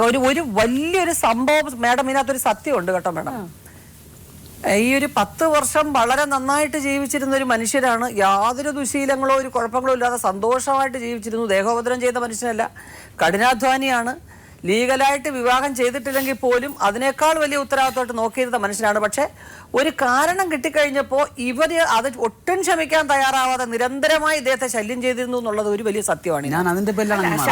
ഒരു വലിയൊരു സംഭവം മാഡം, ഇതിനകത്തൊരു സത്യമുണ്ട് കേട്ടോ മാഡം. ഈ ഒരു 10 വർഷം വളരെ നന്നായിട്ട് ജീവിച്ചിരുന്ന ഒരു മനുഷ്യരാണ്. യാതൊരു ദുശീലങ്ങളോ ഒരു കുഴപ്പങ്ങളോ ഇല്ലാതെ സന്തോഷമായിട്ട് ജീവിച്ചിരുന്നു. ദേഹോപദ്രം ചെയ്ത മനുഷ്യനല്ല, കഠിനാധ്വാനിയാണ്. ലീഗലായിട്ട് വിവാഹം ചെയ്തിട്ടില്ലെങ്കിൽ പോലും അതിനേക്കാൾ വലിയ ഉത്തരവാദിത്തമായിട്ട് നോക്കിയിരുന്ന മനുഷ്യനാണ്. പക്ഷെ ഒരു കാരണം കിട്ടിക്കഴിഞ്ഞപ്പോൾ ഇവര് അത് ഒട്ടും ക്ഷമിക്കാൻ തയ്യാറാവാതെ നിരന്തരമായി ഇദ്ദേഹത്തെ ശല്യം ചെയ്തിരുന്നു എന്നുള്ളത് ഒരു വലിയ സത്യമാണ്.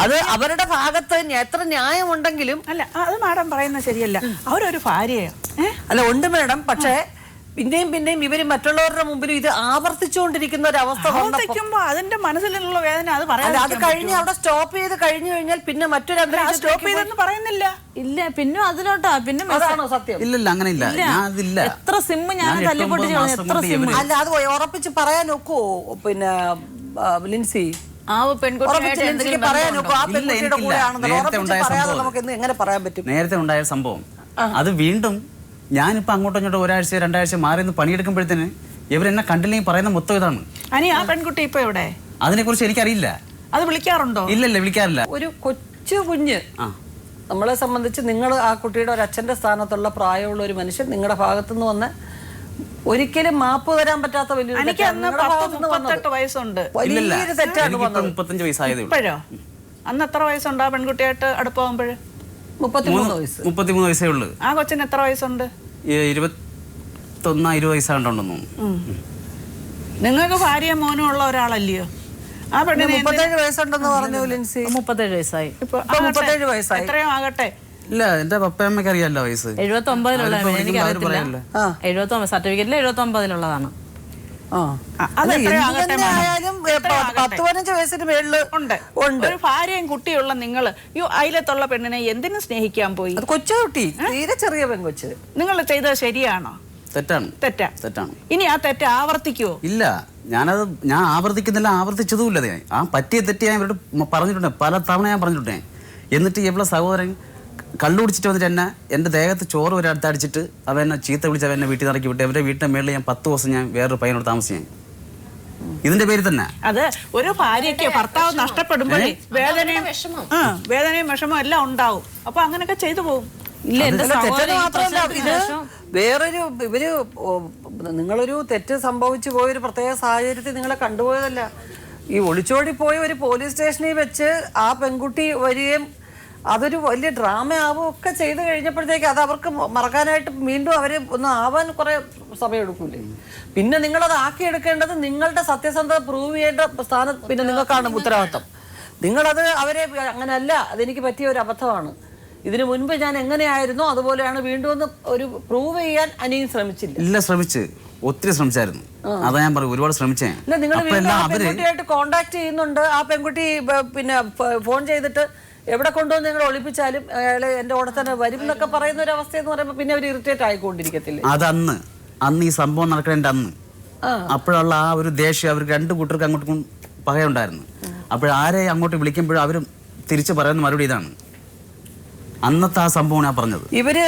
അത് അവരുടെ ഭാഗത്ത് എത്ര ന്യായമുണ്ടെങ്കിലും അല്ല, അത് മാഡം പറയുന്നത് ശരിയല്ല. അവരൊരു ഭാര്യയാണ്. അല്ല, ഉണ്ട് മാഡം. പക്ഷേ പിന്നെയും ഇവര് മറ്റുള്ളവരുടെ മുമ്പിൽ ഇത് ആവർത്തിച്ചുകൊണ്ടിരിക്കുന്ന ഒരു അവസ്ഥ വന്നപ്പോ അതിന്റെ മനസ്സിലുള്ള വേദന അത് പറയാം. അത് കഴിഞ്ഞ് അവിടെ സ്റ്റോപ്പ് ചെയ്ത് കഴിഞ്ഞു കഴിഞ്ഞാൽ പിന്നെ മറ്റൊരു സ്റ്റോപ്പ് ചെയ്തെന്ന് പറയുന്നില്ല. ഇല്ല, പിന്നെ അതിലോട്ടാ പിന്നെ സത്യം. ഇല്ല, അങ്ങനെ ഇല്ല. എത്ര സിം ഞാൻ തല്ലിപ്പൊട്ടി എത്ര സിം. അല്ല, അത് ഉറപ്പിച്ച് പറയാൻ ഒക്കുവോ? പിന്നെ ലിൻസി നേരത്തെ ഉണ്ടായ സംഭവം അത് വീണ്ടും ഞാനിപ്പോ അങ്ങോട്ടും ഇങ്ങോട്ടും ഒരാഴ്ച 2 ആഴ്ച മാറി നിന്ന് പണിയെടുക്കുമ്പോഴത്തേന് ഇവരെന്നെ കണ്ടില്ലെങ്കിൽ പറയുന്ന മൊത്തം ഇതാണ്. ആ പെൺകുട്ടി ഇപ്പൊ എവിടെ? അതിനെ കുറിച്ച് എനിക്കറിയില്ല. അത് വിളിക്കാറുണ്ടോ? ഇല്ല, വിളിക്കാറില്ല. ഒരു കൊച്ചു കുഞ്ഞ് നമ്മളെ സംബന്ധിച്ച്, നിങ്ങൾ ആ കുട്ടിയുടെ ഒരു അച്ഛന്റെ സ്ഥാനത്തുള്ള പ്രായമുള്ള ഒരു മനുഷ്യൻ നിങ്ങളുടെ ഭാഗത്തുനിന്ന് വന്ന് ഒരിക്കലും മാപ്പ് തരാൻ പറ്റാത്ത വലിയൊരു വയസ്സുണ്ട്. വലിയൊരു തെറ്റാണ്. 35 വയസ്സായതേ. ഇപ്പോഴോ? അന്ന് എത്ര വയസ്സുണ്ട് ആ പെൺകുട്ടിയായിട്ട് അടുപ്പാകുമ്പോഴ്? 33 വയസ്സേ ഉള്ളു. ആ കൊച്ചിന് എത്ര വയസ്സുണ്ട്? 21-20 വയസ്സാണ്ടോന്നു. നിങ്ങൾക്ക് ഭാര്യ മോനും ഉള്ള ഒരാളല്ലയോ? ആ പെണ്ണിന് 37 വയസ്സുണ്ടെന്ന് പറഞ്ഞു ലിൻസി. 37 വയസ്സായി. 37 വയസ്സായി. എത്രയോ ആകട്ടെ. ഇല്ല, എന്റെ പപ്പയമ്മക്ക് അറിയാലോ വയസ്സ്. 79-ലുള്ള എനിക്ക് അറിയത്തില്ല. 79 സർട്ടിഫിക്കറ്റിൽ 79-ലുള്ളതാണ്. ആയാലും 10-15 വയസ്സിന് മേളില് ഉണ്ട്. ഒരു ഭാര്യയും കുട്ടിയുള്ള നിങ്ങൾ അയലത്തുള്ള പെണ്ണിനെ എന്തിനു സ്നേഹിക്കാൻ പോയി? കൊച്ചുകുട്ടി, തീരെ ചെറിയ പെൺകൊച്ച്. നിങ്ങൾ ചെയ്തത് ശരിയാണോ? തെറ്റാണ്. ഇനി ആ തെറ്റ് ആവർത്തിക്കുവോ? ഇല്ല, ഞാൻ ആവർത്തിക്കുന്നില്ല, ആവർത്തിച്ചതുമില്ല. ആ പറ്റിയ തെറ്റ് ഞാൻ ഇവരോട് പറഞ്ഞിട്ടുണ്ട്, പല തവണ ഞാൻ പറഞ്ഞിട്ടുണ്ട്. എന്നിട്ട് ഇവളുടെ സഹോദരൻ കള്ളുപിടിച്ചിട്ട് വന്നിട്ട് എന്നെ എൻ്റെ ദേഹത്ത് ചോറ് വരെ അടുത്തടിച്ചിട്ട് അവനെ ചീത്ത വിളിച്ച് അവനെ വീട്ടിൽ ഇറക്കി വിട്ട് അവരുടെ വീട്ടിൻ്റെ മേളിൽ ഞാൻ 10 ദിവസം ഞാൻ വേറൊരു പയ്യനോട് താമസിക്കാൻ. ഇതിന്റെ പേര് തന്നെ അത് ഒരു ഭാര്യയ്ക്ക് ഭർത്താവ് നഷ്ടപ്പെടുമ്പോഴേ വേദനയും വിഷമവും എല്ലാം ഉണ്ടാവും. അപ്പൊ അങ്ങനെയൊക്കെ ചെയ്തു പോകും. നിങ്ങളൊരു തെറ്റ് സംഭവിച്ചു പോയൊരു പ്രത്യേക സാഹചര്യത്തിൽ നിങ്ങളെ കണ്ടുപോയതല്ല. ഈ ഒളിച്ചോടി പോയ ഒരു പോലീസ് സ്റ്റേഷനിൽ വെച്ച് ആ പെൺകുട്ടി വരികയും അതൊരു വലിയ ഡ്രാമ ആവുകയും ഒക്കെ ചെയ്ത് കഴിഞ്ഞപ്പോഴത്തേക്ക് അത് അവർക്ക് മറക്കാനായിട്ട് വീണ്ടും അവര് ഒന്ന് ആവാൻ കുറെ സമയം എടുക്കൂലേ? പിന്നെ നിങ്ങളത് ആക്കിയെടുക്കേണ്ടത് നിങ്ങളുടെ സത്യസന്ധത പ്രൂവ് ചെയ്യേണ്ട സ്ഥാനം പിന്നെ നിങ്ങൾക്കാണ് ഉത്തരവാദിത്തം. നിങ്ങളത് അവരെ അങ്ങനെയല്ല, അതെനിക്ക് പറ്റിയ ഒരു അബദ്ധമാണ്, ഇതിനു മുൻപ് ഞാൻ എങ്ങനെയായിരുന്നോ അതുപോലെയാണ് വീണ്ടും ഒന്ന് ഒരു പ്രൂവ് ചെയ്യാൻ അനിയും ശ്രമിച്ചില്ല. ഇല്ല, ഒത്തിരി ശ്രമിച്ചായിരുന്നു. അതാ ഞാൻ പറഞ്ഞു, ഒരുപാട് ശ്രമിച്ചേ. ഇല്ല, നിങ്ങൾ പെൺകുട്ടിയായിട്ട് കോണ്ടാക്ട് ചെയ്യുന്നുണ്ട്. ആ പെൺകുട്ടി പിന്നെ ഫോൺ ചെയ്തിട്ട് എവിടെ കൊണ്ടുവന്ന് നിങ്ങൾ ഒളിപ്പിച്ചാലും അയാള് എന്റെ കൂടെ തന്നെ വരും എന്നൊക്കെ പറയുന്ന ഒരു അവസ്ഥ എന്ന് പറയുമ്പോൾ പിന്നെ അവർ ഇറിറ്റേറ്റ് ആയിക്കൊണ്ടിരിക്കത്തില്ല. അതന്ന് ഈ സംഭവം നടക്കേണ്ട അന്ന് അപ്പോഴുള്ള ആ ഒരു ദേഷ്യം അവർക്ക് 2 കൂട്ടർക്ക് അങ്ങോട്ടും പകയുണ്ടായിരുന്നു. അപ്പോഴാരെ അങ്ങോട്ട് വിളിക്കുമ്പോഴും അവരും തിരിച്ചു പറയുന്ന മറുപടി ഇതാണ്. അന്നത്തെ ആ സംഭവം ഞാൻ പറഞ്ഞത്. ഇവര്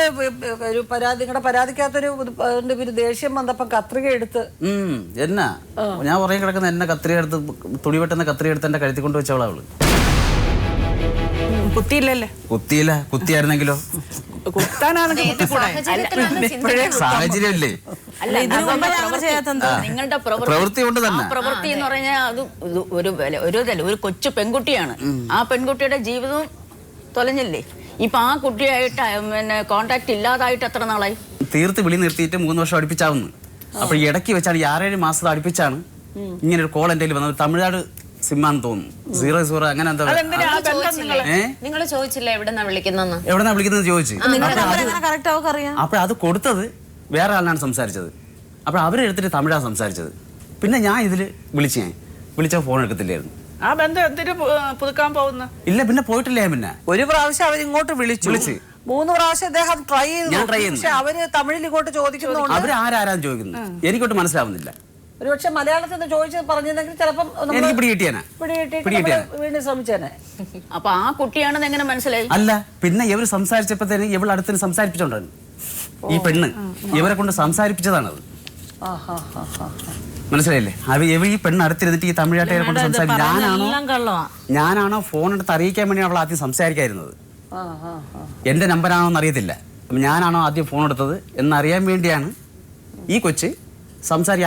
ഒരു നിങ്ങളുടെ പരാതിക്കകത്തൊരു ദേഷ്യം വന്നപ്പോ കത്രിക എടുത്ത് എന്നാ ഞാൻ ഉറങ്ങി കിടക്കുന്ന എന്നെ കത്രിക എടുത്ത് തുണി വെട്ടുന്ന കത്രിക എടുത്ത് എന്റെ കഴുത്തി കൊണ്ട് വെച്ചവളാ അവള്. കുത്തിയില്ല, കുത്തിയായിരുന്നെങ്കിലോ സാഹചര്യമല്ലേ, നിങ്ങളുടെ പ്രവൃത്തി കൊണ്ട് തന്നെ. പ്രവൃത്തി എന്ന് പറഞ്ഞാൽ അത് ഒരു കൊച്ചു പെൺകുട്ടിയാണ്. ആ പെൺകുട്ടിയുടെ ജീവിതവും തൊലഞ്ഞില്ലേ? ഇപ്പൊ ആ കുട്ടിയായിട്ട് പിന്നെ കോണ്ടാക്ട് ഇല്ലാതായിട്ട് എത്ര നാളായി? തീർത്ത് വിളി നിർത്തിയിട്ട് 3 വർഷം അടുപ്പിച്ചാവുന്നു. അപ്പൊ ഇടയ്ക്ക് വെച്ചാണ് 6-7 മാസത്തെ അടുപ്പിച്ചാണ് ഇങ്ങനെ ഒരു കോൾ എന്റെ വന്നത്. തമിഴ്നാട് സിമ്മാന്ന് തോന്നുന്നു, 00 അങ്ങനെ എന്താ. നിങ്ങൾ ചോദിച്ചില്ല എവിടെന്നാ വിളിക്കുന്നത് ചോദിച്ചു. അപ്പൊ അത് കൊടുത്തത് വേറെ ആളിനാണ് സംസാരിച്ചത്. അപ്പൊ അവരെടുത്തിട്ട് തമിഴാണ് സംസാരിച്ചത്. പിന്നെ ഞാൻ ഇതില് വിളിച്ച ഫോൺ എടുക്കത്തില്ലായിരുന്നു. ആ ബന്ധം എന്തിനു പുതുക്കാൻ പോകുന്ന? ഇല്ല, പിന്നെ പോയിട്ടില്ല. പിന്നെ ഒരു പ്രാവശ്യം അവരിങ്ങോട്ട് വിളിച്ചു 3 പ്രാവശ്യം അദ്ദേഹം ട്രൈ ചെയ്തു. പക്ഷെ അവര് തമിഴിൽ ഇങ്ങോട്ട് ചോദിക്കുന്നുണ്ട്. അവര് ആരാരാന്ന് ചോദിക്കുന്നത് എനിക്കോട്ട് മനസ്സിലാവുന്നില്ല. ഒരുപക്ഷെ മലയാളത്തിൽ നിന്ന് ചോദിച്ചത് പറഞ്ഞിരുന്നെങ്കിൽ ചിലപ്പം എനിക്ക് പിടികിട്ടിയാണ്. വീണ്ടും ശ്രമിച്ചേനെ. അപ്പൊ ആ കുട്ടിയാണെന്ന് എങ്ങനെ മനസ്സിലായി? അല്ല, പിന്നെ ഇവർ സംസാരിച്ചപ്പോഴത്തേന് ഇവൾ അടുത്തിന് സംസാരിപ്പിച്ചോണ്ടാണ് ഈ പെണ്ണ് ഇവരെ കൊണ്ട് സംസാരിപ്പിച്ചതാണത്. മനസ്സിലായില്ലേ? ഈ പെണ്ണ് അടുത്തിരുന്നിട്ട് ഈ തമിഴ്നാട്ടുകാരെ കൊണ്ട് സംസാരിക്കും. ഞാനാണോ ഫോൺ എടുത്ത് അറിയിക്കാൻ വേണ്ടി അവൾ ആദ്യം സംസാരിക്കായിരുന്നത്. എൻ്റെ നമ്പറാണോ എന്ന് അറിയത്തില്ല. അപ്പം ഞാനാണോ ആദ്യം ഫോൺ എടുത്തത് എന്നറിയാൻ വേണ്ടിയാണ് ഈ കൊച്ച്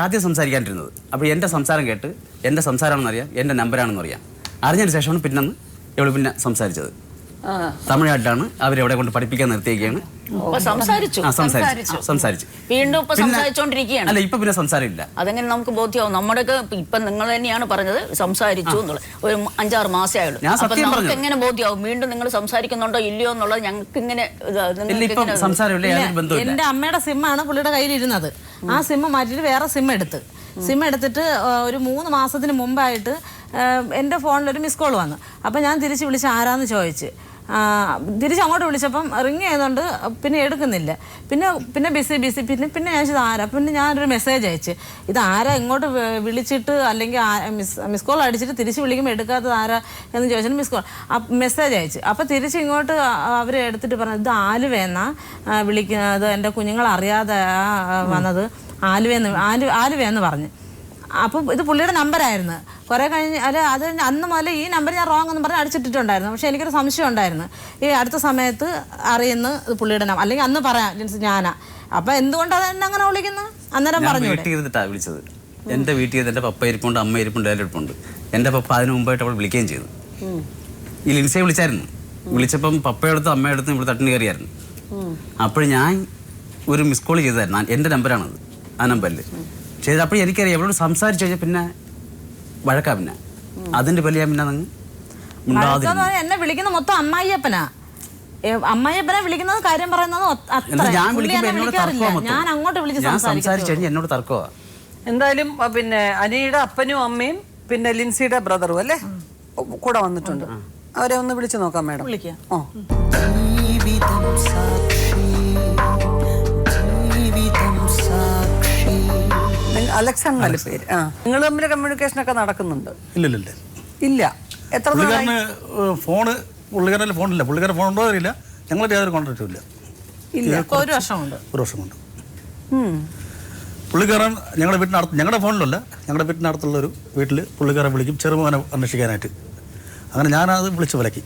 ആദ്യം സംസാരിക്കാനിരുന്നത്. അപ്പോൾ എൻ്റെ സംസാരം കേട്ട് എൻ്റെ സംസാരമാണെന്ന് അറിയാം, എൻ്റെ നമ്പറാണെന്ന് അറിയാം. അറിഞ്ഞതിന് ശേഷമാണ് പിന്നെ ഇവൾ പിന്നെ സംസാരിച്ചത്. തമിഴ്നാട്ടിലാണ് അവരെവിടെ കൊണ്ട് പഠിപ്പിക്കാൻ നിർത്തിയൊക്കെയാണ്. സംസാരിച്ചു വീണ്ടും സംസാരിച്ചോണ്ടിരിക്കുകയാണ്. അല്ല, ഇപ്പൊ പിന്നെ സംസാരമില്ല. അതെങ്ങനെ നമുക്ക് ബോധ്യമാവും? നമ്മുടെയൊക്കെ ഇപ്പൊ നിങ്ങൾ തന്നെയാണ് പറഞ്ഞത് സംസാരിച്ചു എന്നുള്ളത്. ഒരു 5-6 മാസേ ആയുള്ളൂ. അപ്പൊ നമുക്ക് എങ്ങനെ ബോധ്യമാവും വീണ്ടും നിങ്ങൾ സംസാരിക്കുന്നുണ്ടോ ഇല്ലയോ എന്നുള്ളത്? ഞങ്ങൾക്ക് ഇങ്ങനെ എന്റെ അമ്മയുടെ സിമ്മാണ് പുള്ളിയുടെ കയ്യിലിരുന്നത്. ആ സിമ്മ് മാറ്റിയിട്ട് വേറെ സിം എടുത്തിട്ട് ഒരു 3 മാസത്തിന് മുമ്പായിട്ട് എൻ്റെ ഫോണിലൊരു മിസ് കോൾ വന്നു. അപ്പം ഞാൻ തിരിച്ച് വിളിച്ച് ആരാന്ന് ചോദിച്ച് തിരിച്ചങ്ങോട്ട് വിളിച്ചപ്പം റിങ് ചെയ്യുന്നുണ്ട്, പിന്നെ എടുക്കുന്നില്ല. പിന്നെ ബിസി പിന്നെ ഞാൻ ചോദിച്ചത് ആരാ. പിന്നെ ഞാനൊരു മെസ്സേജ് അയച്ച്, ഇത് ആരാ ഇങ്ങോട്ട് വിളിച്ചിട്ട് അല്ലെങ്കിൽ മിസ് കോൾ അടിച്ചിട്ട് തിരിച്ച് വിളിക്കുമ്പോൾ എടുക്കാത്തത് ആരാ എന്ന് ചോദിച്ചിട്ട് മിസ് കോൾ മെസ്സേജ് അയച്ച്. അപ്പോൾ തിരിച്ച് ഇങ്ങോട്ട് അവർ എടുത്തിട്ട് പറഞ്ഞത് ഇത് ആലുവയെന്നാ വിളിക്കുന്നത്, എൻ്റെ കുഞ്ഞുങ്ങൾ അറിയാതെ വന്നത് ആലുവയെന്ന് പറഞ്ഞു. അപ്പം ഇത് പുള്ളിയുടെ നമ്പറായിരുന്നു. കുറേ കഴിഞ്ഞ് അത് അന്ന് മുതൽ ഈ നമ്പർ ഞാൻ റോങ് എന്ന് പറഞ്ഞ് അടിച്ചിട്ടിട്ടുണ്ടായിരുന്നു. പക്ഷേ എനിക്കൊരു സംശയം ഉണ്ടായിരുന്നു, ഈ അടുത്ത സമയത്ത് അറിയുന്ന പുള്ളിയുടെ നമ്പർ അല്ലെങ്കിൽ അന്ന് പറയാം ഞാനാ. അപ്പം എന്തുകൊണ്ടാണ് എന്നെ അങ്ങനെ വിളിക്കുന്നത്? അന്നേരം പറഞ്ഞു വിളിച്ചത്. എൻ്റെ വീട്ടിൽ എൻ്റെ പപ്പ ഇരിപ്പുണ്ട്, അമ്മ ഇരിപ്പുണ്ട്, എല്ലാവരും ഇരിപ്പുണ്ട്. എൻ്റെ പപ്പ അതിന് മുമ്പായിട്ട് അവൾ വിളിക്കുകയും ചെയ്തു. ഈ ലിൻസിയെ വിളിച്ചായിരുന്നു. വിളിച്ചപ്പം പപ്പയെടുത്തും അമ്മയെടുത്തും ഇവിടെ തട്ടിന് കയറിയായിരുന്നു. അപ്പോൾ ഞാൻ ഒരു മിസ് കോൾ ചെയ്തായിരുന്നു. എൻ്റെ നമ്പറാണത്. ആ നമ്പറിൽ ചെയ്ത് അപ്പോൾ എനിക്കറിയാം അവളോട് സംസാരിച്ചു കഴിഞ്ഞാൽ പിന്നെ വഴക്കാ. പിന്നെ അതിൻ്റെ പേരിൽ ഞാൻ പിന്നെ എന്നെ വിളിക്കുന്ന മൊത്തം അമ്മായിയപ്പനാ വിളിക്കുന്നത്. കാര്യം പറയുന്നത് ഞാൻ വിളിക്കുമ്പോൾ എന്നോട് തർക്കമാണ്. ഞാൻ അങ്ങോട്ട് വിളിച്ച് സംസാരിച്ചു കഴിഞ്ഞാൽ എന്നോട് തർക്കമാണ്. എന്തായാലും പിന്നെ അനിയുടെ അപ്പനും അമ്മയും പിന്നെ ലിൻസിയുടെ ബ്രദറും അല്ലേ കൂടെ വന്നിട്ടുണ്ട്. അവരെ ഒന്ന് വിളിച്ചു നോക്കാം മാഡം. വിളിക്കാം. അലക്സാണ്ടർ പേര്. നിങ്ങൾ തമ്മിൽ കമ്മ്യൂണിക്കേഷൻ ഒക്കെ നടക്കുന്നുണ്ട്? ഇല്ല. എത്ര ഫോണ് പുള്ളിക്കാരൻ്റെ ഫോണില്ല. പുള്ളിക്കാരൻ ഫോൺ ഉണ്ടോ അറിയില്ല. ഞങ്ങളുടെ യാതൊരു കോൺടാക്റ്റും ഇല്ല. ഒരു വർഷം കൊണ്ട് പുള്ളിക്കാരൻ ഞങ്ങളുടെ ഫോണിലല്ല, ഞങ്ങളുടെ വീട്ടിനടുത്തുള്ളൊരു വീട്ടിൽ പുള്ളിക്കാരൻ വിളിക്കും ചെറുമോനെ അന്വേഷിക്കാനായിട്ട്. അങ്ങനെ ഞാനത് വിളിച്ച് വിലക്കി.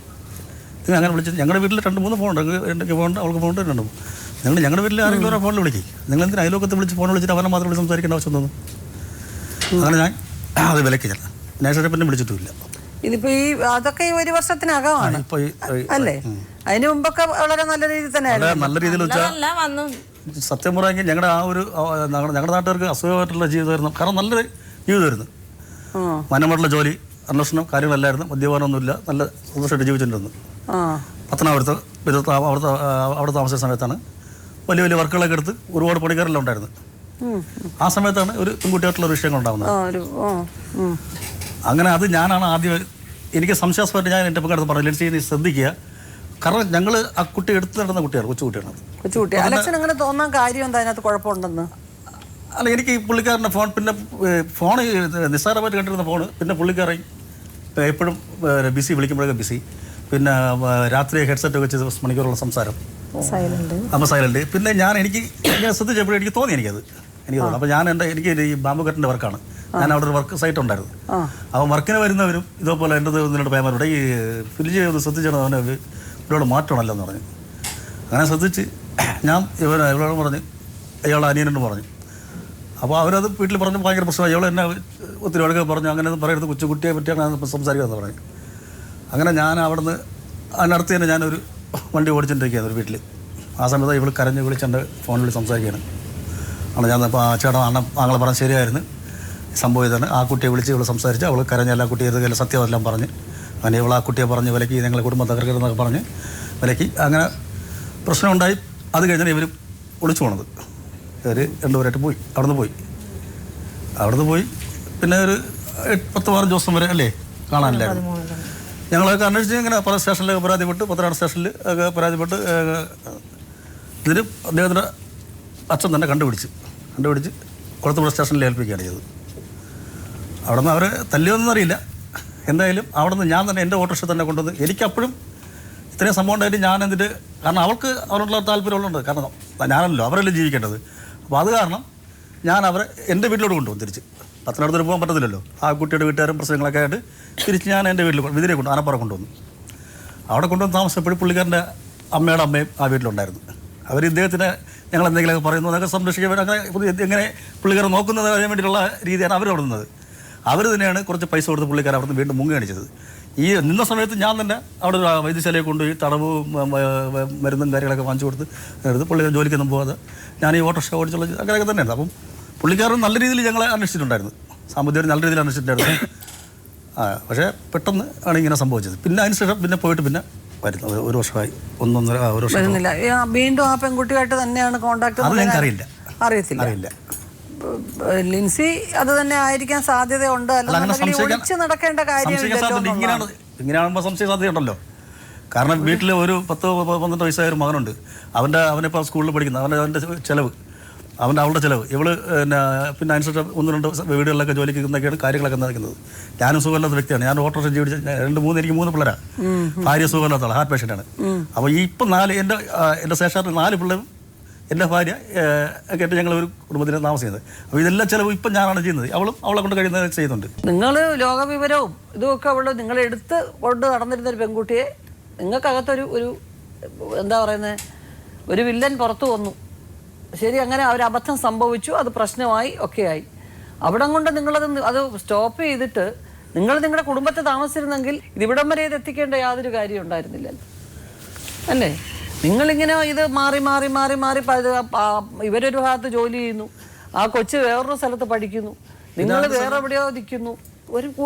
അങ്ങനെ വിളിച്ച് ഞങ്ങളുടെ വീട്ടിൽ 2-3 ഫോണുണ്ട്. എനിക്ക് ഫോൺ, അവൾക്ക് ഫോൺ 2. ഞങ്ങളുടെ വീട്ടിൽ ആരെങ്കിലും ഫോണിൽ വിളിക്കും. നിങ്ങൾ എന്തിനാ അയലോക്കത്ത് വിളിച്ച് ഫോൺ വിളിച്ചിട്ട് അവനെ മാത്രം വിളിച്ച് സംസാരിക്കേണ്ട ആവശ്യം തോന്നും. അങ്ങനെ ഞാൻ അത് വിലക്കി. നേഴ്സറി പിന്നെ വിളിച്ചിട്ടുമില്ല. ഇതിപ്പോ ഈ അതൊക്കെ ഈ 1 വർഷത്തിനകമാണ് അല്ലേ? അതിന് മുമ്പൊക്കെ വളരെ നല്ല രീതിയിൽ തന്നെ നല്ല രീതിയിൽ വെച്ചാൽ സത്യം പറയാമെങ്കിൽ ഞങ്ങളുടെ ഞങ്ങളുടെ നാട്ടുകാർക്ക് അസുഖമായിട്ടുള്ള ജീവിതമായിരുന്നു. കാരണം നല്ലൊരു ജീവിതമായിരുന്നു. മനമായിട്ടുള്ള ജോലി, അന്വേഷണം, കാര്യങ്ങളല്ലായിരുന്നു. മദ്യപാനമൊന്നുമില്ല. നല്ല സന്തോഷമായിട്ട് ജീവിച്ചിട്ടുണ്ടെന്ന്. പത്തനാപുരത്ത് അവിടെ താമസിച്ച സമയത്താണ് വലിയ വലിയ വർക്കുകളൊക്കെ എടുത്ത് ഒരുപാട് പണിക്കാരെല്ലാം ഉണ്ടായിരുന്നു. ആ സമയത്താണ് ഒരു പെൺകുട്ടിയായിട്ടുള്ള ഒരു വിഷയങ്ങൾ ഉണ്ടാകുന്നത്. അങ്ങനെ അത് ഞാനാണ് ആദ്യം എനിക്ക് സംശയാസ്പദമായിട്ട് ഞാൻ എൻ്റെ പക്കടുത്ത് പറഞ്ഞു, ലെൻസി നീ ശ്രദ്ധിക്കുക. കാരണം ഞങ്ങൾ ആ കുട്ടി എടുത്തു നടന്ന കുട്ടിയാണ്, കൊച്ചുകുട്ടി. അലക്ഷൻ അങ്ങനെ തോന്നാൻ കാര്യം എന്താ? അതിനകത്ത് കുഴപ്പമുണ്ടെന്ന് അല്ല, എനിക്ക് പുള്ളിക്കാരൻ്റെ ഫോൺ, പിന്നെ ഫോൺ നിസ്സാരമായിട്ട് കണ്ടിരുന്ന ഫോണ്, പിന്നെ പുള്ളിക്കാരൻ എപ്പോഴും ബിസി, വിളിക്കുമ്പോഴൊക്കെ ബിസി, പിന്നെ രാത്രി ഹെഡ്സെറ്റ് വെച്ച് മണിക്കൂറുള്ള സംസാരം, അപ്പോൾ സൈലൻറ്റ്. പിന്നെ എനിക്ക് ശ്രദ്ധിച്ചപ്പോഴും എനിക്ക് തോന്നി എനിക്കത് അപ്പോൾ ഞാൻ എനിക്ക് ഈ ബാമ്പു കട്ടിൻ്റെ വർക്കാണ്. ഞാൻ അവിടെ ഒരു വർക്ക് സൈറ്റ് ഉണ്ടായിരുന്നു. അപ്പോൾ വർക്കിന് വരുന്നവരും ഇതേപോലെ എൻ്റെ ഇതിനോട് പേമാരുടെ ഈ ഫില്ല് ചെയ്ത് ശ്രദ്ധിച്ചാണ് അവനെ ഇവരോട് മാറ്റണമല്ലോ എന്ന് പറഞ്ഞു. അങ്ങനെ ശ്രദ്ധിച്ച് ഞാൻ ഇവരോട് പറഞ്ഞ് അയാൾ അനിയനോട് പറഞ്ഞു. അപ്പോൾ അവരത് വീട്ടിൽ പറഞ്ഞ് ഭയങ്കര പ്രശ്നമായി. ഇവൾ എന്നെ ഒത്തിരി വഴക്ക് പറഞ്ഞു. അങ്ങനെ പറയരുത്, കൊച്ചുകുട്ടിയെ പറ്റിയാണ് സംസാരിക്കുകയെന്ന് പറഞ്ഞു. അങ്ങനെ ഞാൻ അവിടുന്ന് അതിനടുത്ത് തന്നെ ഞാനൊരു വണ്ടി ഓടിച്ചിട്ടിരിക്കുകയാണ് ഒരു വീട്ടിൽ. ആ സമയത്ത് ഇവൾ കരഞ്ഞ് വിളിച്ചെൻ്റെ ഫോണിൽ സംസാരിക്കുകയാണ്. ആണ് ഞാൻ അപ്പോൾ ചേട്ടാ ആങ്ങളെ പറഞ്ഞ് ശരിയായിരുന്നു, സംഭവം ഇതാണ്. ആ കുട്ടിയെ വിളിച്ച് ഇവൾ സംസാരിച്ച് അവൾ കരഞ്ഞ എല്ലാ കുട്ടിയെ സത്യമെല്ലാം പറഞ്ഞ് അങ്ങനെ ഇവൾ ആ കുട്ടിയെ പറഞ്ഞ് വിലക്കി, ഞങ്ങളെ കുടുംബം തകർക്കരുതെന്നൊക്കെ പറഞ്ഞ് വിലക്കി. അങ്ങനെ പ്രശ്നമുണ്ടായി. അത് കഴിഞ്ഞാൽ ഇവർ ഒളിച്ചു പോണത്. ഇവർ 2 പേരായിട്ട് പോയി. അവിടുന്ന് പോയി പിന്നെ ഒരു 10-12 ദിവസം വരെ അല്ലേ കാണാനില്ലായിരുന്നു. ഞങ്ങളൊക്കെ അന്വേഷിച്ച് ഇങ്ങനെ പല സ്റ്റേഷനിലൊക്കെ പരാതിപ്പെട്ട്, പത്തനാട് സ്റ്റേഷനിൽ ഒക്കെ പരാതിപ്പെട്ട് ഇതിന് അദ്ദേഹത്തിൻ്റെ അച്ഛൻ തന്നെ കണ്ടുപിടിച്ച് കുളത്തുപുഴ സ്റ്റേഷനിൽ ഏൽപ്പിക്കുകയാണ് ചെയ്തത്. അവിടെ നിന്ന് അവർ തല്ലിയൊന്നും അറിയില്ല. എന്തായാലും അവിടെ നിന്ന് ഞാൻ തന്നെ എൻ്റെ ഓട്ടോറിക്ഷ തന്നെ കൊണ്ടുവന്ന്, എനിക്കപ്പോഴും ഇത്രയും സംഭവം ഉണ്ടായിട്ട് ഞാൻ എന്നിട്ട്, കാരണം അവൾക്ക് അവരോടുള്ള താല്പര്യമുള്ളത്, കാരണം ഞാനല്ലോ അവരെല്ലാം ജീവിക്കേണ്ടത്. അപ്പോൾ അത് കാരണം ഞാൻ അവരെ എൻ്റെ വീട്ടിലോട്ട് കൊണ്ടുപോകും. തിരിച്ച് പത്തനംതിട്ട പോകാൻ പറ്റത്തില്ലല്ലോ. ആ കുട്ടിയുടെ വീട്ടുകാരും പ്രശ്നങ്ങളൊക്കെ ആയിട്ട് തിരിച്ച് ഞാൻ എൻ്റെ വീട്ടിൽ വിതിരെ ആനപ്പാറ കൊണ്ടുവന്നു. അവിടെ കൊണ്ടുവന്ന് താമസിച്ചപ്പോഴും പുള്ളിക്കാരൻ്റെ അമ്മയുടെ അമ്മയും ആ വീട്ടിലുണ്ടായിരുന്നു. അവർ ഇദ്ദേഹത്തിന് ഞങ്ങൾ എന്തെങ്കിലുമൊക്കെ പറയുന്നു അതൊക്കെ സംരക്ഷിക്കാൻ വേണ്ടി അങ്ങനെ എങ്ങനെ പുള്ളിക്കാരെ നോക്കുന്നത് അതിന് വേണ്ടിയിട്ടുള്ള രീതിയാണ് അവർ അവിടെ നിന്നത്. അവർ തന്നെയാണ് കുറച്ച് പൈസ കൊടുത്ത് പുള്ളിക്കാരെ അവിടെ നിന്ന് വീണ്ടും മുങ്ങി കാണിച്ചത്. ഈ നിന്ന സമയത്ത് ഞാൻ തന്നെ അവിടെ ഒരു വൈദ്യശാലയെ കൊണ്ടുപോയി തടവും മരുന്നും കാര്യങ്ങളൊക്കെ വാങ്ങിച്ചു കൊടുത്ത് എടുത്ത് പുള്ളിക്കാരൻ ജോലിക്കൊന്നും പോകാതെ ഞാൻ ഈ ഓട്ടോറിക്ഷ ഓടിച്ചുള്ള അങ്ങനെയൊക്കെ തന്നെയാണ്. അപ്പം പുള്ളിക്കാരൻ നല്ല രീതിയിൽ ഞങ്ങളെ അന്വേഷിച്ചിട്ടുണ്ടായിരുന്നു, സാമ്പത്തികം നല്ല രീതിയിൽ അന്വേഷിച്ചിട്ടുണ്ടായിരുന്നു. പക്ഷേ പെട്ടെന്ന് ആണ് ഇങ്ങനെ സംഭവിച്ചത്. പിന്നെ അതിനുശേഷം പിന്നെ പോയിട്ട് പിന്നെ വരുന്നത് ഒരു വർഷമായി, 1.5 വർഷം വരുന്നില്ല. വീണ്ടും ആ പെൺകുട്ടിയായിട്ട് തന്നെയാണ് കോണ്ടാക്ട്? അത് ഞങ്ങൾക്ക് അറിയില്ല. അറിയില്ല. ലിൻസി അത് തന്നെ ആയിരിക്കാൻ സാധ്യതയുണ്ട്. ഒളിച്ച് നടക്കേണ്ട കാര്യമില്ലല്ലോ. ഇങ്ങനെയാകുമ്പോൾ സംശയ സാധ്യതയുണ്ടല്ലോ. കാരണം വീട്ടിൽ ഒരു 10-12 വയസ്സായ ഒരു മകനുണ്ട്. അവനിപ്പോൾ സ്കൂളിൽ പഠിക്കുന്ന അവൻ്റെ ചിലവ്, അവളുടെ ചിലവ്, ഇവള് പിന്നെ അനുസരിച്ച് 1-2 വീടുകളിലൊക്കെ ജോലിക്ക് നിന്നൊക്കെയാണ് കാര്യങ്ങളൊക്കെ നടക്കുന്നത്. ഞാനും സുഖമില്ലാത്ത വ്യക്തിയാണ്. ഞാൻ ഓട്ടോറിക്ഷ ജീവിച്ച് എനിക്ക് 3 പിള്ളേരാണ്. ഭാര്യ സുഖമില്ലാത്തതാണ്, ഹാർട്ട് പേഷ്യൻ്റാണ്. അപ്പോൾ ഇപ്പം എൻ്റെ ശേഷം 4 പിള്ളേരും എൻ്റെ ഭാര്യ ഒക്കെ ആയിട്ട് ഞങ്ങൾ ഒരു കുടുംബത്തിന് താമസിക്കുന്നത്. അപ്പോൾ ഇതെല്ലാം ചിലവ് ഇപ്പം ഞാനാണ് ചെയ്യുന്നത്. അവളെ കൊണ്ട് കഴിയുന്നത് ചെയ്യുന്നുണ്ട്. നിങ്ങൾ ലോകവിവരവും ഇതുമൊക്കെ നിങ്ങളെടുത്ത് കൊണ്ട് നടന്നിരുന്നൊരു പെൺകുട്ടിയെ നിങ്ങൾക്കകത്തൊരു എന്താ പറയുന്നത്, ഒരു വില്ലൻ പുറത്തു വന്നു. ശരി, അങ്ങനെ ഒരു അബദ്ധം സംഭവിച്ചു, അത് പ്രശ്നമായി, ഒക്കെ ആയി. അവിടം കൊണ്ട് അത് സ്റ്റോപ്പ് ചെയ്തിട്ട് നിങ്ങളുടെ കുടുംബത്തെ താമസിച്ചിരുന്നെങ്കിൽ ഇതിവിടം വരെ ഇത് എത്തിക്കേണ്ട യാതൊരു കാര്യം ഉണ്ടായിരുന്നില്ലല്ലോ, അല്ലേ? നിങ്ങളിങ്ങനെ ഇത് മാറി ഇവരൊരു ഭാഗത്ത് ജോലി ചെയ്യുന്നു, ആ കൊച്ച് വേറൊരു സ്ഥലത്ത് പഠിക്കുന്നു, നിങ്ങൾ വേറെ എവിടെയോ നിൽക്കുന്നു.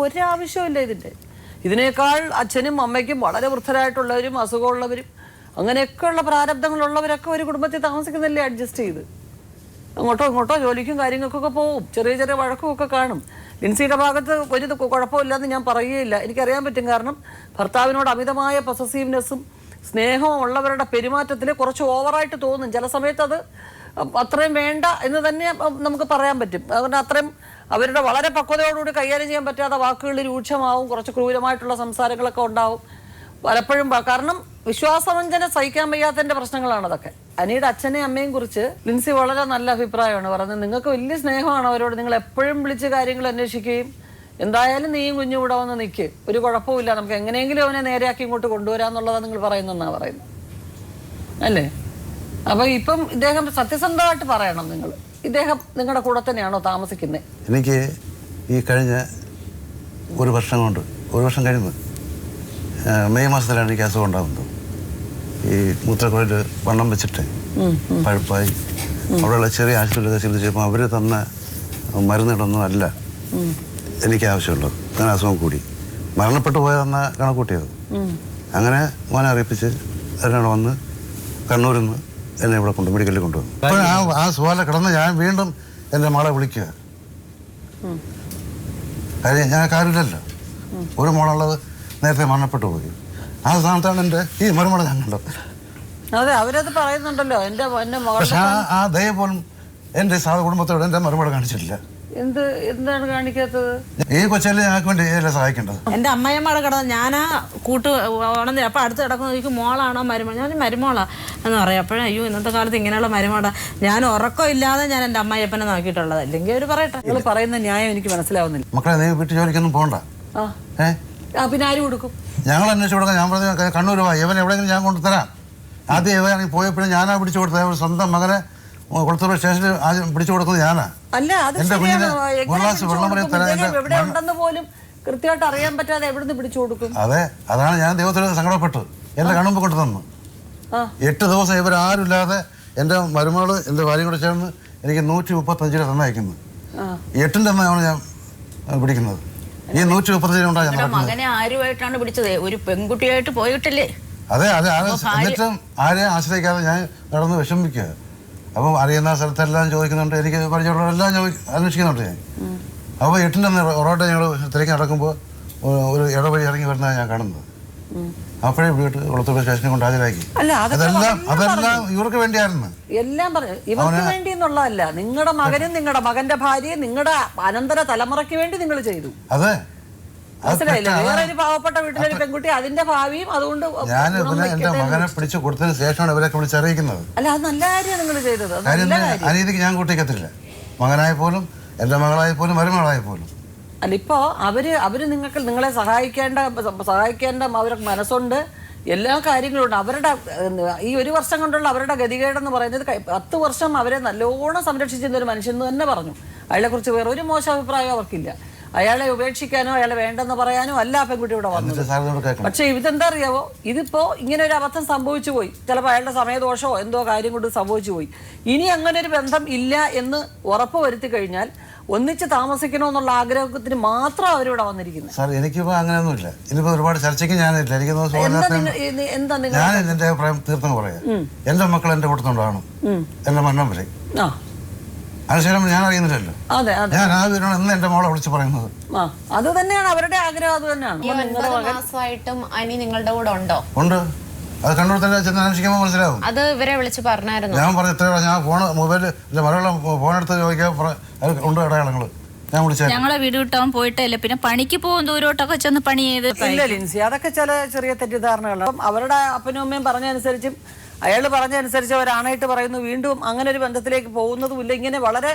ഒരാവശ്യമില്ല ഇതിനേക്കാൾ അച്ഛനും അമ്മയ്ക്കും വളരെ വൃദ്ധരായിട്ടുള്ളവരും അസുഖമുള്ളവരും അങ്ങനെയൊക്കെയുള്ള പ്രാരബ്ധങ്ങളുള്ളവരൊക്കെ ഒരു കുടുംബത്തിൽ താമസിക്കുന്നില്ലേ, അഡ്ജസ്റ്റ് ചെയ്ത് അങ്ങോട്ടോ ഇങ്ങോട്ടോ ജോലിക്കും കാര്യങ്ങൾക്കൊക്കെ പോവും. ചെറിയ വഴക്കും ഒക്കെ കാണും. ലിൻസിയുടെ ഭാഗത്ത് ഒരു കുഴപ്പമില്ലെന്ന് ഞാൻ പറയുകയില്ല, എനിക്കറിയാൻ പറ്റും. കാരണം ഭർത്താവിനോട് അമിതമായ പൊസസീവ്നെസ്സും സ്നേഹവും ഉള്ളവരുടെ പെരുമാറ്റത്തിൽ കുറച്ച് ഓവറായിട്ട് തോന്നും. ചില സമയത്ത് അത് അത്രയും വേണ്ട എന്ന് തന്നെ നമുക്ക് പറയാൻ പറ്റും. അതുകൊണ്ട് അത്രയും അവരുടെ വളരെ പക്വതയോടുകൂടി കൈകാര്യം ചെയ്യാൻ പറ്റാത്ത വാക്കുകൾ രൂക്ഷമാവും, കുറച്ച് ക്രൂരമായിട്ടുള്ള സംസാരങ്ങളൊക്കെ ഉണ്ടാവും പലപ്പോഴും. കാരണം വിശ്വാസവഞ്ചന സഹിക്കാൻ വയ്യാത്തതിൻ്റെ പ്രശ്നങ്ങളാണ് അതൊക്കെ. അനിയുടെ അച്ഛനെയും അമ്മയും കുറിച്ച് ലിൻസി വളരെ നല്ല അഭിപ്രായമാണ് പറഞ്ഞത്. നിങ്ങൾക്ക് വലിയ സ്നേഹമാണ് അവരോട്, നിങ്ങൾ എപ്പോഴും വിളിച്ച് കാര്യങ്ങൾ അന്വേഷിക്കുകയും എന്തായാലും നീയും കുഞ്ഞും ഇവിടെ വന്ന് നിൽക്ക്, ഒരു കുഴപ്പമില്ല, നമുക്ക് എങ്ങനെയെങ്കിലും അവനെ നേരെയാക്കി ഇങ്ങോട്ട് കൊണ്ടുവരാന്നുള്ളതാണ് നിങ്ങൾ പറയുന്നതെന്നാണ് പറയുന്നത്, അല്ലേ? അപ്പോൾ ഇപ്പം ഇദ്ദേഹം സത്യസന്ധമായിട്ട് പറയണം, ഇദ്ദേഹം നിങ്ങളുടെ കൂടെ തന്നെയാണോ താമസിക്കുന്നത്? എനിക്ക് ഈ കഴിഞ്ഞ ഒരു വർഷം കഴിയുന്നു മെയ് മാസത്തിലാണ് എനിക്ക് അസുഖം ഉണ്ടാകുന്നത്. ഈ മൂത്രക്കുഴൽ വണ്ണം വെച്ചിട്ട് പഴുപ്പായി അവിടെയുള്ള ചെറിയ ആശുപത്രിയിലൊക്കെ ചികിത്സിച്ചപ്പോൾ അവർ തന്ന മരുന്നുകളൊന്നും അല്ല എനിക്ക് ആവശ്യമുള്ളത്. അങ്ങനെ അസുഖം കൂടി മരണപ്പെട്ടു പോയതെന്ന കണക്കൂട്ടിയത്. അങ്ങനെ മോനെ അറിയിപ്പിച്ച് അതിനോട് വന്ന് കണ്ണൂരിൽ നിന്ന് എന്നെ ഇവിടെ മെഡിക്കലിൽ കൊണ്ടുവന്നു. അപ്പോൾ ആ സുഖാല കിടന്ന് ഞാൻ വീണ്ടും എൻ്റെ മകളെ വിളിക്കുക. കാര്യം ഞാൻ കാര്യമില്ലല്ലോ, ഒരു മോളുള്ളത് നേരത്തെ മരണപ്പെട്ടു പോയി. ആ സ്ഥാനത്താണ് എൻ്റെ ഈ മരുമകളെ ഞാൻ കണ്ടത്. അതെ, അവരത് പറയുന്നുണ്ടല്ലോ. പക്ഷെ ആ ദയ പോലും എൻ്റെ കുടുംബത്തോട് എൻ്റെ മരുമകളെ കാണിച്ചിട്ടില്ല. എന്താണ് കാണിക്കാത്തത്? ഈ കൊച്ചല്ലേ ഞങ്ങൾക്ക് വേണ്ടി സഹായിക്കേണ്ടത്. എൻ്റെ അമ്മയമ്മയുടെ കിടന്ന് ഞാനാ കൂട്ട് ഉണർന്നി. അപ്പം അടുത്ത് കിടക്കുന്ന എനിക്ക് മോളാണോ മരുമോൾ, ഞാൻ മരുമോളാ എന്ന് പറയാം. അപ്പോഴും അയ്യോ ഇന്നത്തെ കാലത്ത് ഇങ്ങനെയുള്ള മരുമോളാ. ഞാൻ ഉറക്കമില്ലാതെ ഞാൻ എൻ്റെ അമ്മയപ്പനെ നോക്കിയിട്ടുള്ളത്. അല്ലെങ്കിൽ അവർ പറയട്ടെ. നിങ്ങൾ പറയുന്ന ന്യായം എനിക്ക് മനസ്സിലാവുന്നില്ല. മക്കളെ നീ വീട്ടു ജോലിക്കൊന്നും പോകണ്ട. പിന്നെ ആര് കൊടുക്കും? ഞങ്ങൾ അന്വേഷിച്ച് കൊടുക്കാം. ഞാൻ പറഞ്ഞ കണ്ണൂർ പോവാ, ഇവൻ എവിടെയെങ്കിലും ഞാൻ കൊണ്ടുതരാം. ആദ്യം ഇവനാണെങ്കിൽ പോയപ്പോഴും ഞാനാ പിടിച്ചു കൊടുത്തത്. സ്വന്തം മകനെ കൊളത്തൂർ സ്റ്റേഷനിൽ ആദ്യം പിടിച്ചു കൊടുക്കുന്നത് ഞാനാ. അല്ല, അത് എവിടെ ഉണ്ടെന്ന് പോലും കൃത്യമായിട്ട് അറിയാൻ പറ്റാതെ എവിടുന്ന് പിടിച്ചു കൊടുക്കും? അതെ, അതാണ് ഞാൻ ദൈവത്തിന് സങ്കടപ്പെട്ടു. എന്റെ കണ്ണുമ്പ് കൊണ്ടു തന്നു. 8 ദിവസം ഇവരാരുമില്ലാതെ എൻ്റെ മരുമകള് എൻ്റെ ഭാര്യയും കൂടെ ചേർന്ന് എനിക്ക് 135 രൂപ തന്നയക്കുന്നു. 8ന്റെ അമ്മയാണ് ഞാൻ പിടിക്കുന്നത്. ഈ 135 കൊണ്ടാണ് ഞാൻ മകനെ ആരുമായിട്ടാണ് പിടിച്ചത്? ഒരു പെൺകുട്ടിയായിട്ട് പോയിട്ടില്ലേ? അതെ, എന്നിട്ടും ആരെയും ആശ്രയിക്കാതെ ഞാൻ നടന്ന് വിഷമിക്കുക. അപ്പം അറിയുന്ന സ്ഥലത്തെല്ലാം ചോദിക്കുന്നുണ്ട്, എനിക്ക് പരിചയമുള്ളവരെല്ലാം അന്വേഷിക്കുന്നുണ്ട് ഞാൻ. അപ്പോൾ 8ന്റെ അന്ന് ഒറോട്ടെ ഞങ്ങൾ തിരക്കി നടക്കുമ്പോൾ ഒരു ഇടവഴി ഇറങ്ങി വരുന്നതാണ് ഞാൻ കാണുന്നത്. അപ്പോഴേ വീട്ട് കുളത്തൂർ സ്റ്റേഷനിൽ കൊണ്ട് ഹാജരാക്കി. അതെല്ലാം ഇവർക്ക് വേണ്ടിയായിരുന്നു. എല്ലാം പറഞ്ഞു ഇവർക്ക് വേണ്ടി എന്നുള്ളതല്ല, നിങ്ങളുടെ മകനും നിങ്ങളുടെ മകന്റെ ഭാര്യയും നിങ്ങളുടെ അനന്തര തലമുറയ്ക്ക് വേണ്ടി നിങ്ങൾ ചെയ്തു. അതെ, മനസ്സിലായില്ലേ? വേറൊരു പാവപ്പെട്ട വീട്ടിലൊരു പെൺകുട്ടി, അതിന്റെ ഭാവിയും അതുകൊണ്ട് ഞാൻ എന്റെ മകനെ പിടിച്ചു കൊടുത്തതിന് ശേഷമാണ് ഇവരൊക്കെ വിളിച്ചറിയിക്കുന്നത്. അല്ല, അത് നല്ല കാര്യം നിങ്ങൾ ചെയ്തത്. അനീതിക്ക് ഞാൻ കൂട്ടിക്കത്തില്ല. മകനായ പോലും എൻ്റെ മകളായ പോലും മരുമകളായ പോലും. അല്ല, ഇപ്പോ അവര് നിങ്ങളെ സഹായിക്കേണ്ട അവർക്ക് മനസ്സുണ്ട്. എല്ലാ കാര്യങ്ങളും ഉണ്ട്. അവരുടെ ഈ 1 വർഷം കൊണ്ടുള്ള അവരുടെ ഗതികേടെന്ന് പറയുന്നത് 10 വർഷം അവരെ നല്ലോണം സംരക്ഷിച്ചിരുന്ന ഒരു മനുഷ്യൻ എന്ന് തന്നെ പറഞ്ഞു. അയാളെക്കുറിച്ച് വേറെ ഒരു മോശം അഭിപ്രായം അവർക്കില്ല. അയാളെ ഉപേക്ഷിക്കാനോ അയാളെ വേണ്ടെന്ന് പറയാനോ അല്ല ആ പെൺകുട്ടി ഇവിടെ വന്നത്. പക്ഷെ ഇതെന്താ അറിയാവോ, ഇതിപ്പോ ഇങ്ങനെ ഒരു അബദ്ധം സംഭവിച്ചു പോയി. ചിലപ്പോൾ അയാളുടെ സമയദോഷമോ എന്തോ കാര്യം കൊണ്ട് സംഭവിച്ചു പോയി. ഇനി അങ്ങനെ ഒരു ബന്ധം ഇല്ല എന്ന് ഉറപ്പ് വരുത്തി കഴിഞ്ഞാൽ ഒന്നിച്ച് താമസിക്കണമെന്നുള്ള ആഗ്രഹത്തിന് മാത്രം അവരിവിടെ വന്നിരിക്കുന്നത്. സാർ എനിക്കിപ്പോ അങ്ങനെയൊന്നുമില്ല. ഇനിയിപ്പോ ഒരുപാട് ചർച്ചയ്ക്ക് ഞാനില്ല. എനിക്ക് ഞാൻ എന്റെ അഭിപ്രായം തീർത്തും പറയാം. എന്റെ മക്കൾ എന്റെ കൂട്ടത്തുണ്ടാവണം എന്റെ മരണം വരെ. അതിനുശേഷം ഞാൻ അറിയുന്നില്ലല്ലോ. ഞാൻ ആദ്യമാണ് ഇന്ന് എന്റെ മോളെ വിളിച്ച് പറയുന്നത്. അത് തന്നെയാണ് അവരുടെ ആഗ്രഹം. അത് തന്നെയാണ്. 9 മാസമായിട്ടും അനി നിങ്ങളുടെ കൂടെ ഉണ്ടോ? ഉണ്ട്. അത് കണ്ണൂർ തന്നെ ചെന്ന് അന്വേഷിക്കുമ്പോൾ മനസ്സിലാവും. അത് ഇവരെ വിളിച്ച് പറഞ്ഞായിരുന്നു. ഞാൻ പറഞ്ഞു എത്ര ഞാൻ മൊബൈല് മകളുടെ ഫോണെടുത്ത് ചോദിക്കാൻ ഉണ്ട് അടയാളങ്ങള്. ഞാൻ വിളിച്ച ഞങ്ങളെ വീട് വിട്ടവൻ പോയിട്ടല്ലേ, പിന്നെ പണിക്ക് പോകും ദൂരോട്ടൊക്കെ ചെന്ന് പണി ചെയ്ത്. ഇല്ല ലിൻസി, അതൊക്കെ ചില ചെറിയ തെറ്റിദ്ധാരണകളാണ്. അപ്പം അവരുടെ അപ്പനും അമ്മയും പറഞ്ഞതനുസരിച്ചും അയാൾ പറഞ്ഞതനുസരിച്ച് അവരാണായിട്ട് പറയുന്നു വീണ്ടും അങ്ങനെ ഒരു ബന്ധത്തിലേക്ക് പോകുന്നതുമില്ല. ഇങ്ങനെ വളരെ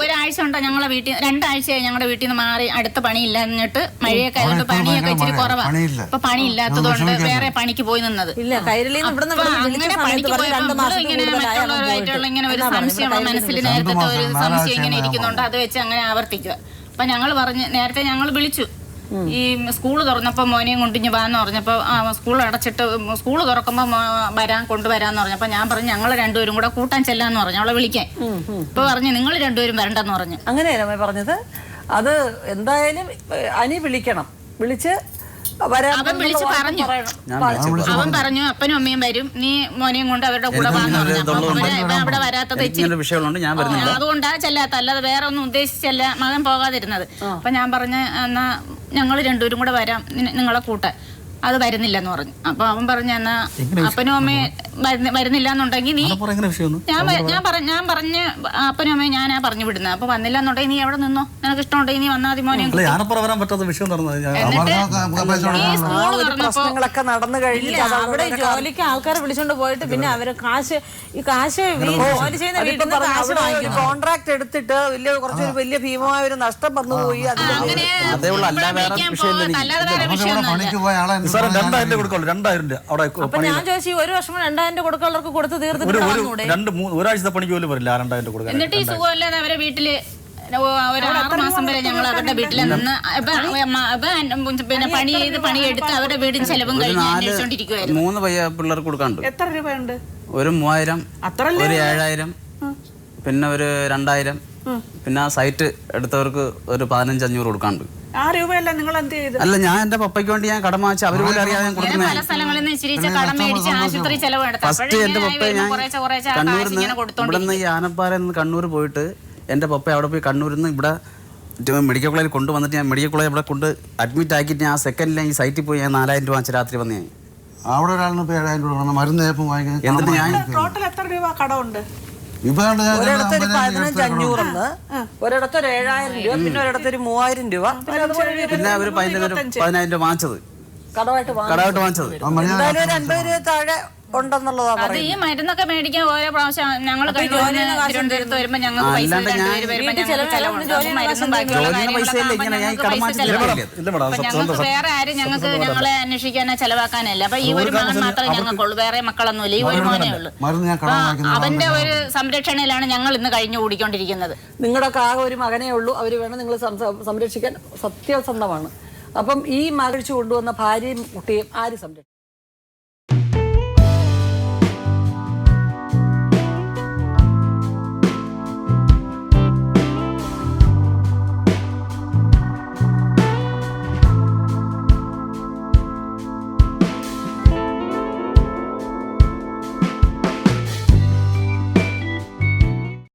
ഒരാഴ്ച ഉണ്ടോ ഞങ്ങളെ വീട്ടിൽ, 2 ആഴ്ചയായി ഞങ്ങളുടെ വീട്ടിൽ നിന്ന് മാറി. അടുത്ത പണിയില്ല, എന്നിട്ട് മഴയൊക്കെ ആയതുകൊണ്ട് പണിയൊക്കെ ഇച്ചിരി കുറവാണ്. ഇപ്പൊ പണിയില്ലാത്തതുകൊണ്ട് വേറെ പണിക്ക് പോയി നിന്നത്. അങ്ങനെ പണിക്ക് പോയപ്പോൾ ഇങ്ങനെ മറ്റുള്ളവരായിട്ടുള്ള ഇങ്ങനെ ഒരു സംശയം മനസ്സിൽ നേരത്തെ ഒരു സംശയം ഇങ്ങനെ ഇരിക്കുന്നുണ്ട്. അത് വെച്ച് അങ്ങനെ ആവർത്തിക്കുക. അപ്പൊ ഞങ്ങൾ പറഞ്ഞ് നേരത്തെ ഞങ്ങൾ വിളിച്ചു. ഈ സ്കൂൾ തുറന്നപ്പോൾ മോനെയും കൊണ്ടിഞ്ഞ് വാന്ന് പറഞ്ഞപ്പോൾ സ്കൂൾ അടച്ചിട്ട് സ്കൂൾ തുറക്കുമ്പോൾ കൊണ്ടുവരാന്ന് പറഞ്ഞപ്പോൾ ഞാൻ പറഞ്ഞു ഞങ്ങൾ രണ്ടുപേരും കൂടെ കൂട്ടാൻ ചെല്ലാന്ന് പറഞ്ഞു അവളെ വിളിക്കാൻ. ഇപ്പൊ പറഞ്ഞു നിങ്ങൾ രണ്ടുപേരും വരണ്ടെന്ന് പറഞ്ഞു. അങ്ങനെയല്ലേ പറഞ്ഞത്? അത് എന്തായാലും അനി വിളിക്കണം. വിളിച്ച് അവൻ വിളിച്ച് പറഞ്ഞു. അവൻ പറഞ്ഞു അപ്പനും അമ്മയും വരും, നീ മോനെയും കൊണ്ട് അവരുടെ കൂടെ വാന്ന് പറഞ്ഞു. അവിടെ വരാത്തത് അതുകൊണ്ടാ ചെല്ലാത്ത, അല്ലാതെ വേറെ ഒന്നും ഉദ്ദേശിച്ചല്ല മകൻ പോകാതിരുന്നത്. അപ്പൊ ഞാൻ പറഞ്ഞ എന്നാ ഞങ്ങൾ രണ്ടുപേരും കൂടെ വരാം നിങ്ങളെ കൂട്ടാൻ. അത് വരുന്നില്ലെന്ന് പറഞ്ഞു. അപ്പൊ അവൻ പറഞ്ഞ എന്നാ അപ്പനും അമ്മയും വരുന്നില്ല എന്നുണ്ടെങ്കിൽ നീ ഞാൻ പറഞ്ഞ അപ്പനും അമ്മയും ഞാനാ പറഞ്ഞു വിടുന്നത്. അപ്പൊ വന്നില്ല എന്നുണ്ടെങ്കിൽ നീ എവിടെ നിന്നോ, നിനക്ക് ഇഷ്ടമുണ്ടെങ്കിൽ നീ വന്നാൽ മതി മോനെ. പ്രശ്നങ്ങളൊക്കെ നടന്നു കഴിഞ്ഞില്ല. അവിടെ ജോലിക്ക് ആൾക്കാരെ വിളിച്ചോണ്ട് പോയിട്ട് പിന്നെ അവര് കാശ് ജോലി ചെയ്യുന്ന കോൺട്രാക്ട് എടുത്തിട്ട് കുറച്ചൊരു വലിയ ഭീമമായ ഒരു നഷ്ടം വന്നുപോയി. അപ്പൊ ഞാൻ ചോദിച്ചു 1 വർഷം 2000 കൊടുക്കാനുള്ളവർക്ക് കൊടുത്ത് തീർത്തിട്ട് ഒരാഴ്ചത്തെ പണിക്ക് പോലും വരില്ല 2000 കൊടുക്കാൻ. എന്നിട്ട് ഈ സുഖമില്ലാതെ അവരെ വീട്ടില് ഒരു 6 മാസം വരെ ഞങ്ങൾ അവരുടെ വീട്ടിൽ നിന്ന് പിന്നെ പണിയെടുത്ത് അവരുടെ വീടും ചെലവും കഴിഞ്ഞ് അന്വേഷിച്ചോണ്ടിരിക്കുവായിരുന്നു. 3 പിള്ളേർക്ക് കൊടുക്കാണ്ട്. എത്ര രൂപയുണ്ട്? ഒരു 3000, ഒരു 7000, പിന്നെ ഒരു 2000, പിന്നെ ആ സൈറ്റ് എടുത്തവർക്ക് ഒരു 1500 കൊടുക്കാണ്ട്. ആ രൂപയല്ല നിങ്ങൾ എന്ത് ചെയ്തു? അല്ല ഞാൻ എന്റെ പപ്പയ്ക്ക് വേണ്ടി ഞാൻ കടം വാങ്ങിച്ച് അവര് പോലും അറിയാതെ ഞാൻ കൊടുക്കുന്നത്. പല സ്ഥലങ്ങളിൽ നിന്ന് ഇച്ചിരിച്ച കടം മേടിച്ച് ആശുപത്രി ചെലവ് നടത്താം. ഫസ്റ്റ് എന്റെ പപ്പ ഞാൻ ഇവിടെ നിന്ന് ഈ ആനപ്പാറയിൽ നിന്ന് കണ്ണൂർ പോയിട്ട് എന്റെ പപ്പ അവിടെ പോയി കണ്ണൂരിൽ നിന്ന് ഇവിടെ മെഡിക്കൽ കോളേജിൽ കൊണ്ടുവന്നിട്ട് ഞാൻ മെഡിക്കൽ കോളേജ് ഇവിടെ കൊണ്ട് അഡ്മിറ്റ് ആക്കിയിട്ട് ഞാൻ സെക്കൻഡിൽ ഈ സൈറ്റിൽ പോയി ഞാൻ 4000 രൂപ വാങ്ങിച്ച് രാത്രി വന്നു. ഞാൻ അവിടെ ഒരാളിന് 7000 രൂപ മരുന്ന് വാങ്ങിക്കാൻ. എന്നിട്ട് ഞാൻ ടോട്ടൽ എത്ര രൂപ കടമുണ്ട്? ഒരിടത്ത് ഒരു 15,500, ഒരിടത്ത് ഒരു 7000 രൂപ, പിന്നെ ഒരിടത്ത് ഒരു 3000 രൂപ, പിന്നെ ഒരു 10,000 രൂപ വാങ്ങിച്ചത് കടമായിട്ട് വാങ്ങിച്ചത്. എന്തായാലും 2 രൂപ താഴെ ഉണ്ടെന്നുള്ളതാണ്. അത് ഈ മരുന്നൊക്കെ മേടിക്കാൻ ഓരോ പ്രാവശ്യം ഞങ്ങൾ തിരുവനന്തപുരത്ത് വരുമ്പോ ഞങ്ങൾക്ക് പൈസ 2 പേര് വരുമ്പോ ഞങ്ങൾക്ക് വേറെ ആരും ഞങ്ങളെ അന്വേഷിക്കാനോ ചെലവാക്കാനല്ല. അപ്പൊ ഈ ഒരു മകൻ മാത്രമേ ഞങ്ങൾക്കുള്ളൂ, വേറെ മക്കളൊന്നുമില്ല. ഈ ഒരു മോനേ ഉള്ളൂ. അവന്റെ ഒരു സംരക്ഷണയിലാണ് ഞങ്ങൾ ഇന്ന് കഴിഞ്ഞു കൂടിക്കൊണ്ടിരിക്കുന്നത്. നിങ്ങളുടെ ആകെ ഒരു മകനേ ഉള്ളൂ. അവര് വേണം നിങ്ങൾ സംരക്ഷിക്കാൻ. സത്യസന്ധമാണ്. അപ്പം ഈ മകരിച്ചു കൊണ്ടുവന്ന ഭാര്യയും കുട്ടിയും ആര് സംരക്ഷിക്കും?